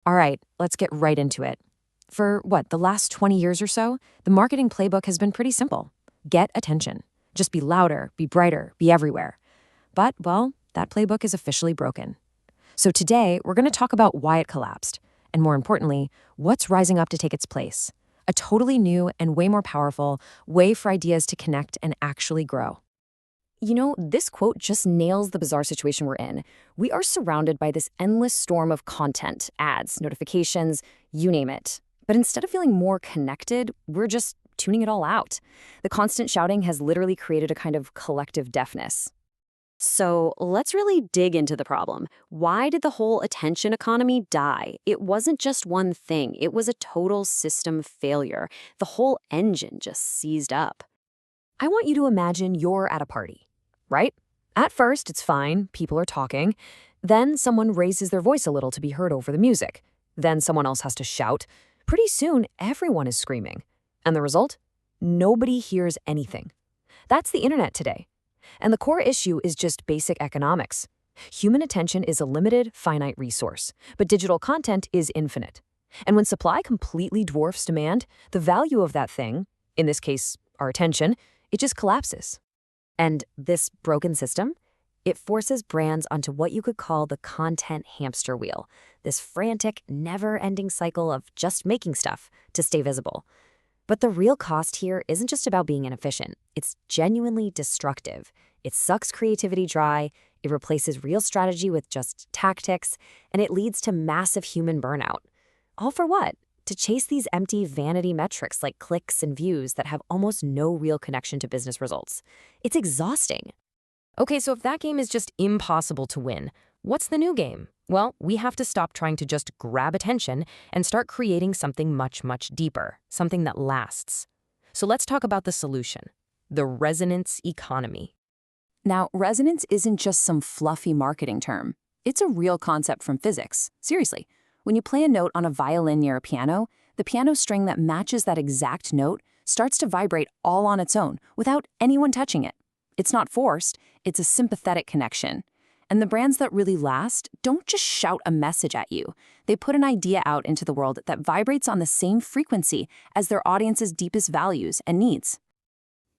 All right, let's get right into it. For the last 20 years or so, the marketing playbook has been pretty simple. Get attention. Just be louder, be brighter, be everywhere. But, that playbook is officially broken. So today, we're going to talk about why it collapsed, and more importantly, what's rising up to take its place. A totally new and way more powerful way for ideas to connect and actually grow. You know, this quote just nails the bizarre situation we're in. We are surrounded by this endless storm of content, ads, notifications, you name it. But instead of feeling more connected, we're just tuning it all out. The constant shouting has literally created a kind of collective deafness. So let's really dig into the problem. Why did the whole attention economy die? It wasn't just one thing. It was a total system failure. The whole engine just seized up. I want you to imagine you're at a party, right? At first, it's fine. People are talking. Then someone raises their voice a little to be heard over the music. Then someone else has to shout. Pretty soon, everyone is screaming. And the result? Nobody hears anything. That's the internet today. And the core issue is just basic economics. Human attention is a limited, finite resource, but digital content is infinite. And when supply completely dwarfs demand, the value of that thing, in this case, our attention, it just collapses. And this broken system, it forces brands onto what you could call the content hamster wheel, this frantic, never-ending cycle of just making stuff to stay visible. But the real cost here isn't just about being inefficient. It's genuinely destructive. It sucks creativity dry, it replaces real strategy with just tactics, and it leads to massive human burnout. All for what? To chase these empty vanity metrics like clicks and views that have almost no real connection to business results. It's exhausting. Okay, so if that game is just impossible to win, what's the new game? Well, we have to stop trying to just grab attention and start creating something much, much deeper, something that lasts. So let's talk about the solution, the resonance economy. Now, resonance isn't just some fluffy marketing term. It's a real concept from physics. Seriously, when you play a note on a violin near a piano, the piano string that matches that exact note starts to vibrate all on its own without anyone touching it. It's not forced, it's a sympathetic connection. And the brands that really last don't just shout a message at you. They put an idea out into the world that vibrates on the same frequency as their audience's deepest values and needs.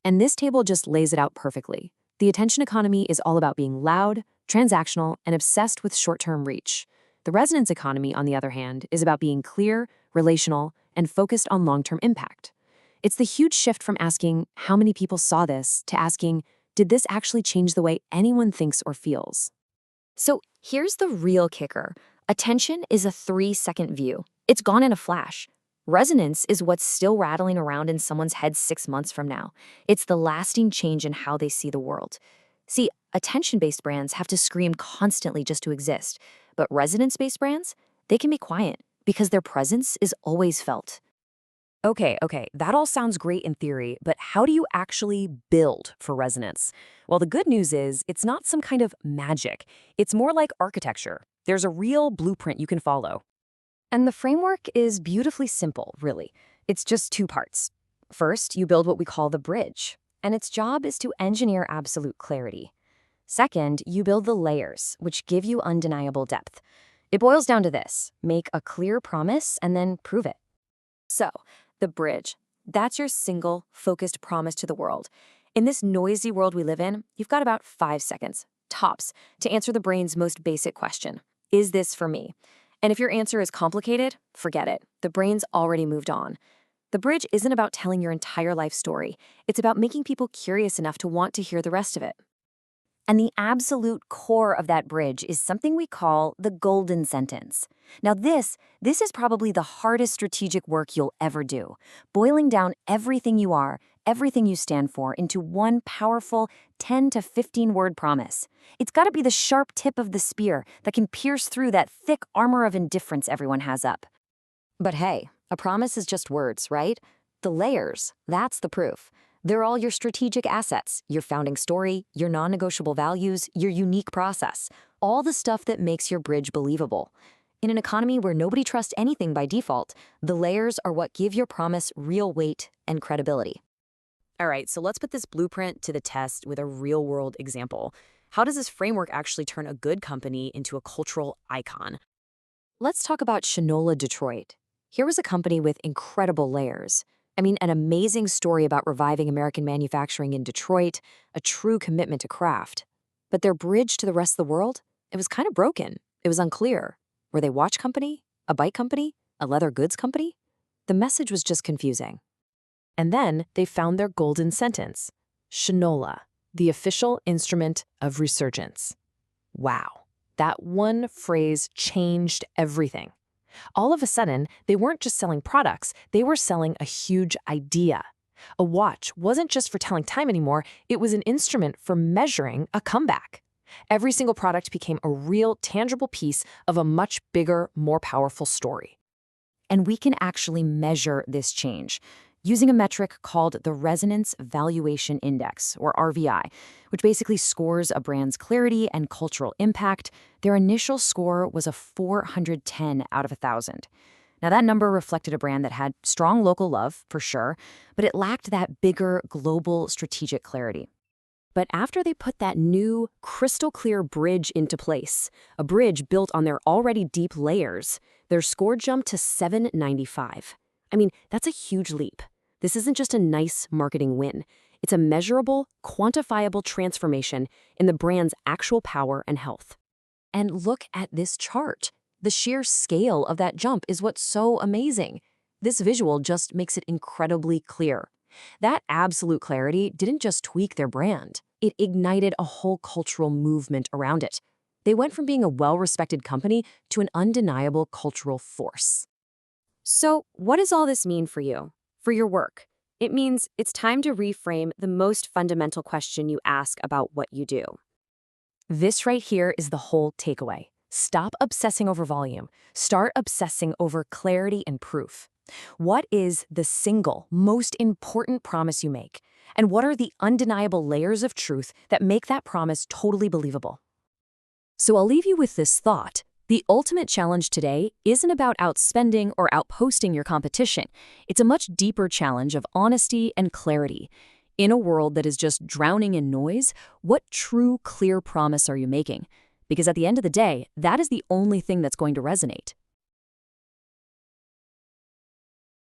And this table just lays it out perfectly. The attention economy is all about being loud, transactional, and obsessed with short-term reach. The resonance economy, on the other hand, is about being clear, relational, and focused on long-term impact. It's the huge shift from asking, how many people saw this, to asking, did this actually change the way anyone thinks or feels? So here's the real kicker. Attention is a 3-second view. It's gone in a flash. Resonance is what's still rattling around in someone's head 6 months from now. It's the lasting change in how they see the world. See, attention-based brands have to scream constantly just to exist, but resonance-based brands, they can be quiet because their presence is always felt. Okay, that all sounds great in theory, but how do you actually build for resonance? Well, the good news is it's not some kind of magic. It's more like architecture. There's a real blueprint you can follow. And the framework is beautifully simple, really. It's just 2 parts. First, you build what we call the bridge, and its job is to engineer absolute clarity. Second, you build the layers, which give you undeniable depth. It boils down to this: make a clear promise and then prove it. So, the bridge, that's your single, focused promise to the world. In this noisy world we live in, you've got about 5 seconds, tops, to answer the brain's most basic question. Is this for me? And if your answer is complicated, forget it. The brain's already moved on. The bridge isn't about telling your entire life story. It's about making people curious enough to want to hear the rest of it. And the absolute core of that bridge is something we call the golden sentence. Now this is probably the hardest strategic work you'll ever do, boiling down everything you are, everything you stand for into one powerful 10 to 15 word promise. It's got to be the sharp tip of the spear that can pierce through that thick armor of indifference everyone has up. But hey, a promise is just words, right? The layers, that's the proof. They're all your strategic assets, your founding story, your non-negotiable values, your unique process, all the stuff that makes your bridge believable. In an economy where nobody trusts anything by default, the layers are what give your promise real weight and credibility. All right, so let's put this blueprint to the test with a real-world example. How does this framework actually turn a good company into a cultural icon? let's talk about Shinola Detroit. Here was a company with incredible layers. I mean, an amazing story about reviving American manufacturing in Detroit, a true commitment to craft. But their bridge to the rest of the world? It was kind of broken. It was unclear. Were they a watch company? A bike company? A leather goods company? The message was just confusing. And then they found their golden sentence. Shinola, the official instrument of resurgence. Wow, that one phrase changed everything. All of a sudden, they weren't just selling products, they were selling a huge idea. A watch wasn't just for telling time anymore, it was an instrument for measuring a comeback. Every single product became a real, tangible piece of a much bigger, more powerful story. And we can actually measure this change using a metric called the Resonance Valuation Index, or RVI, which basically scores a brand's clarity and cultural impact. Their initial score was a 410 out of 1,000. Now, that number reflected a brand that had strong local love, for sure, but it lacked that bigger global strategic clarity. But after they put that new, crystal-clear bridge into place, a bridge built on their already deep layers, their score jumped to 795. I mean, that's a huge leap. This isn't just a nice marketing win. It's a measurable, quantifiable transformation in the brand's actual power and health. And look at this chart. The sheer scale of that jump is what's so amazing. This visual just makes it incredibly clear. That absolute clarity didn't just tweak their brand. It ignited a whole cultural movement around it. They went from being a well-respected company to an undeniable cultural force. So, what does all this mean for you? For your work? It means it's time to reframe the most fundamental question you ask about what you do. This right here is the whole takeaway. Stop obsessing over volume. Start obsessing over clarity and proof. What is the single most important promise you make? And what are the undeniable layers of truth that make that promise totally believable? So I'll leave you with this thought. The ultimate challenge today isn't about outspending or outposting your competition. It's a much deeper challenge of honesty and clarity. In a world that is just drowning in noise, what true, clear promise are you making? Because at the end of the day, that is the only thing that's going to resonate.